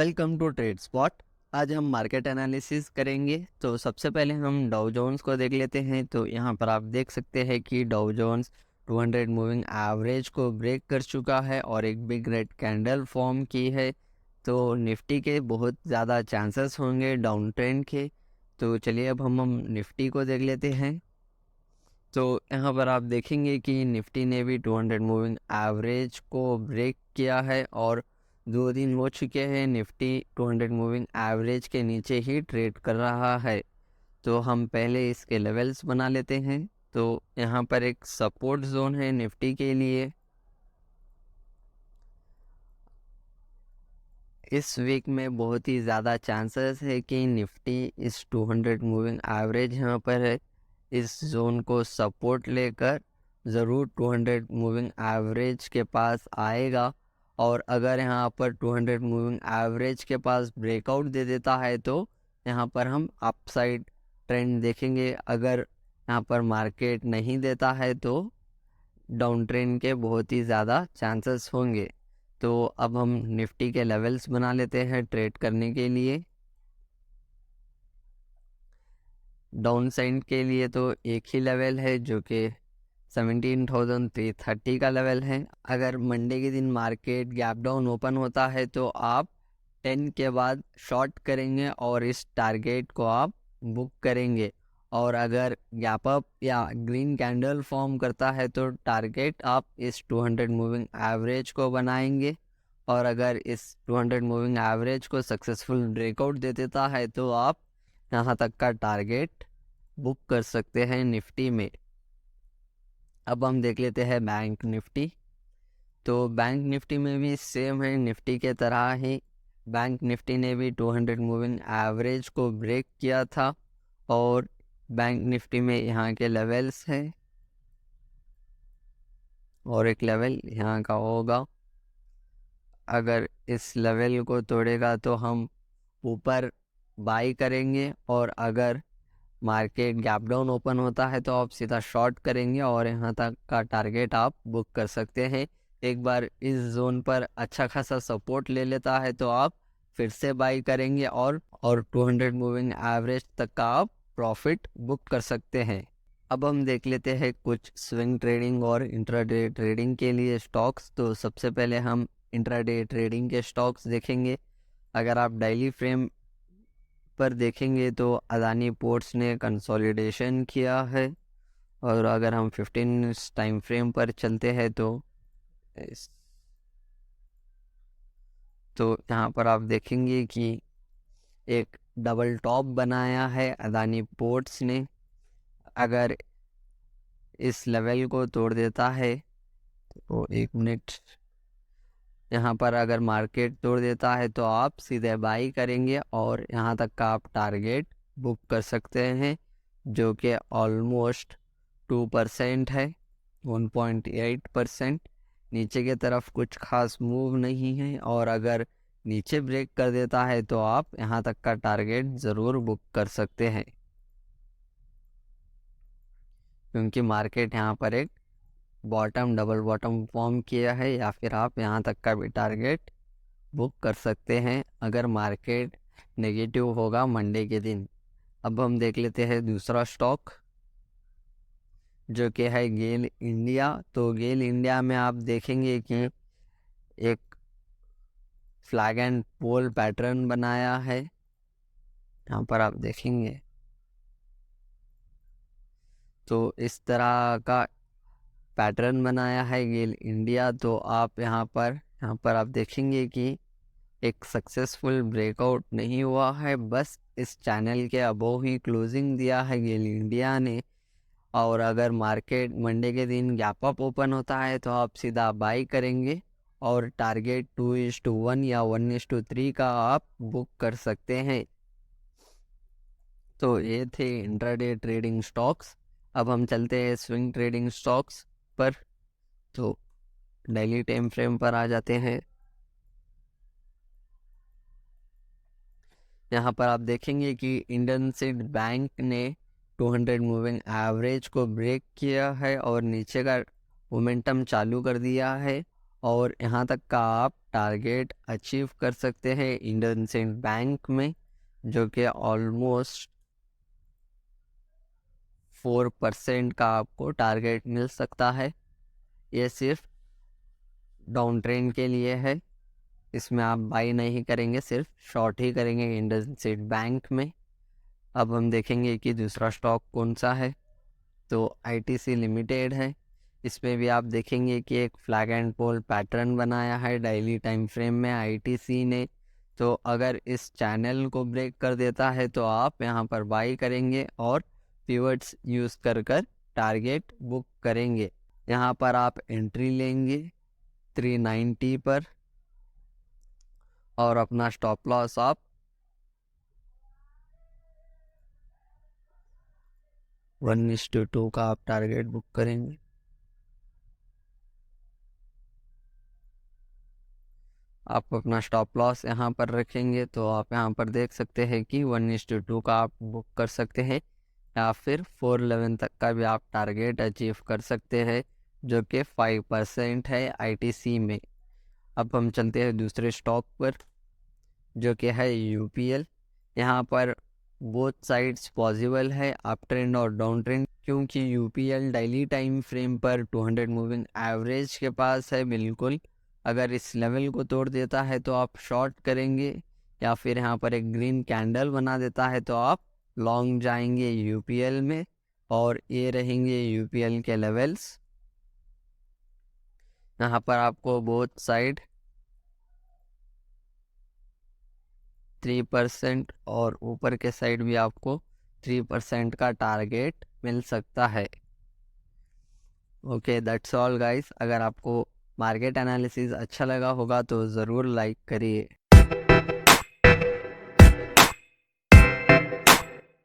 Welcome to trade spot. आज हम market analysis करेंगे। तो सबसे पहले हम डाउ जोन्स को देख लेते हैं। तो यहाँ पर आप देख सकते हैं कि डाउ जोन्स 200 मूविंग एवरेज को ब्रेक कर चुका है और एक बिग रेड कैंडल फॉर्म की है। तो निफ्टी के बहुत ज़्यादा चांसेस होंगे डाउन ट्रेंड के। तो चलिए अब हम निफ्टी को देख लेते हैं। तो यहाँ पर आप देखेंगे कि निफ्टी ने भी 200 मूविंग एवरेज को ब्रेक किया है और 2 दिन हो चुके हैं निफ्टी 200 मूविंग एवरेज के नीचे ही ट्रेड कर रहा है। तो हम पहले इसके लेवल्स बना लेते हैं। तो यहाँ पर एक सपोर्ट जोन है निफ्टी के लिए। इस वीक में बहुत ही ज़्यादा चांसेस है कि निफ्टी इस 200 मूविंग एवरेज यहाँ पर है, इस जोन को सपोर्ट लेकर ज़रूर 200 मूविंग एवरेज के पास आएगा। और अगर यहाँ पर 200 मूविंग एवरेज के पास ब्रेकआउट दे देता है तो यहाँ पर हम अपसाइड ट्रेंड देखेंगे। अगर यहाँ पर मार्केट नहीं देता है तो डाउन ट्रेंड के बहुत ही ज़्यादा चांसेस होंगे। तो अब हम निफ्टी के लेवल्स बना लेते हैं ट्रेड करने के लिए। डाउन साइड के लिए तो एक ही लेवल है जो कि 17,330 का लेवल है। अगर मंडे के दिन मार्केट गैप डाउन ओपन होता है तो आप 10 के बाद शॉर्ट करेंगे और इस टारगेट को आप बुक करेंगे। और अगर गैप अप या ग्रीन कैंडल फॉर्म करता है तो टारगेट आप इस 200 मूविंग एवरेज को बनाएंगे। और अगर इस 200 मूविंग एवरेज को सक्सेसफुल ब्रेकआउट दे देता है तो आप यहाँ तक का टारगेट बुक कर सकते हैं निफ्टी में। अब हम देख लेते हैं बैंक निफ्टी। तो बैंक निफ्टी में भी सेम है निफ्टी के तरह ही। बैंक निफ्टी ने भी 200 मूविंग एवरेज को ब्रेक किया था और बैंक निफ्टी में यहाँ के लेवल्स हैं और एक लेवल यहाँ का होगा। अगर इस लेवल को तोड़ेगा तो हम ऊपर बाई करेंगे और अगर मार्केट गैप डाउन ओपन होता है तो आप सीधा शॉर्ट करेंगे और यहाँ तक का टारगेट आप बुक कर सकते हैं। एक बार इस जोन पर अच्छा खासा सपोर्ट ले लेता है तो आप फिर से बाई करेंगे और 200 मूविंग एवरेज तक का आप प्रॉफिट बुक कर सकते हैं। अब हम देख लेते हैं कुछ स्विंग ट्रेडिंग और इंट्राडे ट्रेडिंग के लिए स्टॉक्स। तो सबसे पहले हम इंट्राडे ट्रेडिंग के स्टॉक्स देखेंगे। अगर आप डेली फ्रेम पर देखेंगे तो अदानी पोर्ट्स ने कंसोलिडेशन किया है। और अगर हम 15 टाइम फ्रेम पर चलते हैं तो यहाँ पर आप देखेंगे कि एक डबल टॉप बनाया है अदानी पोर्ट्स ने। अगर इस लेवल को तोड़ देता है तो एक मिनट, यहाँ पर अगर मार्केट तोड़ देता है तो आप सीधे बाई करेंगे और यहाँ तक का आप टारगेट बुक कर सकते हैं जो कि ऑलमोस्ट 2% है, 1.8%। नीचे की तरफ कुछ खास मूव नहीं है और अगर नीचे ब्रेक कर देता है तो आप यहाँ तक का टारगेट ज़रूर बुक कर सकते हैं क्योंकि मार्केट यहाँ पर एक बॉटम डबल बॉटम फॉर्म किया है। या फिर आप यहाँ तक का भी टारगेट बुक कर सकते हैं अगर मार्केट नेगेटिव होगा मंडे के दिन। अब हम देख लेते हैं दूसरा स्टॉक जो कि है गेल इंडिया। तो गेल इंडिया में आप देखेंगे कि एक फ्लैग एंड पोल पैटर्न बनाया है। यहाँ पर आप देखेंगे तो इस तरह का पैटर्न बनाया है गेल इंडिया। तो आप यहाँ पर आप देखेंगे कि एक सक्सेसफुल ब्रेकआउट नहीं हुआ है, बस इस चैनल के अबोव ही क्लोजिंग दिया है गेल इंडिया ने। और अगर मार्केट मंडे के दिन गैप अप ओपन होता है तो आप सीधा बाई करेंगे और टारगेट 2:1 या 1:3 का आप बुक कर सकते हैं। तो ये थे इंट्राडे ट्रेडिंग स्टॉक्स। अब हम चलते हैं स्विंग ट्रेडिंग स्टॉक्स पर। तो डेली टाइम फ्रेम पर आ जाते हैं। यहाँ पर आप देखेंगे कि इंडसइंड बैंक ने 200 मूविंग एवरेज को ब्रेक किया है और नीचे का मोमेंटम चालू कर दिया है और यहाँ तक का आप टारगेट अचीव कर सकते हैं इंडसइंड बैंक में, जो कि ऑलमोस्ट 4% का आपको टारगेट मिल सकता है। ये सिर्फ डाउन ट्रेंड के लिए है, इसमें आप बाई नहीं करेंगे, सिर्फ शॉर्ट ही करेंगे इंडसइंड बैंक में। अब हम देखेंगे कि दूसरा स्टॉक कौन सा है, तो आईटीसी लिमिटेड है। इसमें भी आप देखेंगे कि एक फ्लैग एंड पोल पैटर्न बनाया है डेली टाइम फ्रेम में आईटीसी ने। तो अगर इस चैनल को ब्रेक कर देता है तो आप यहाँ पर बाई करेंगे और पिवट्स यूज़ कर टारगेट बुक करेंगे। यहाँ पर आप एंट्री लेंगे 390 पर और अपना स्टॉप लॉस आप 1:2 का आप टारगेट बुक करेंगे। आप अपना स्टॉप लॉस यहाँ पर रखेंगे तो आप यहाँ पर देख सकते हैं कि 1:2 का आप बुक कर सकते हैं, या फिर 411 तक का भी आप टारगेट अचीव कर सकते हैं, जो कि 5% है आईटीसी में। अब हम चलते हैं दूसरे स्टॉक पर, जो कि है यूपीएल। यहाँ पर बोथ साइड्स पॉसिबल है, अप ट्रेंड और डाउन ट्रेंड, क्योंकि यूपीएल डेली टाइम फ्रेम पर 200 मूविंग एवरेज के पास है बिल्कुल। अगर इस लेवल को तोड़ देता है तो आप शॉर्ट करेंगे, या फिर यहाँ पर एक ग्रीन कैंडल बना देता है तो आप लॉन्ग जाएंगे यूपीएल में। और ये रहेंगे यूपीएल के लेवल्स। यहाँ पर आपको बोथ साइड 3% और ऊपर के साइड भी आपको 3% का टारगेट मिल सकता है। Okay, that's all guys. अगर आपको मार्केट एनालिसिस अच्छा लगा होगा तो ज़रूर लाइक करिए।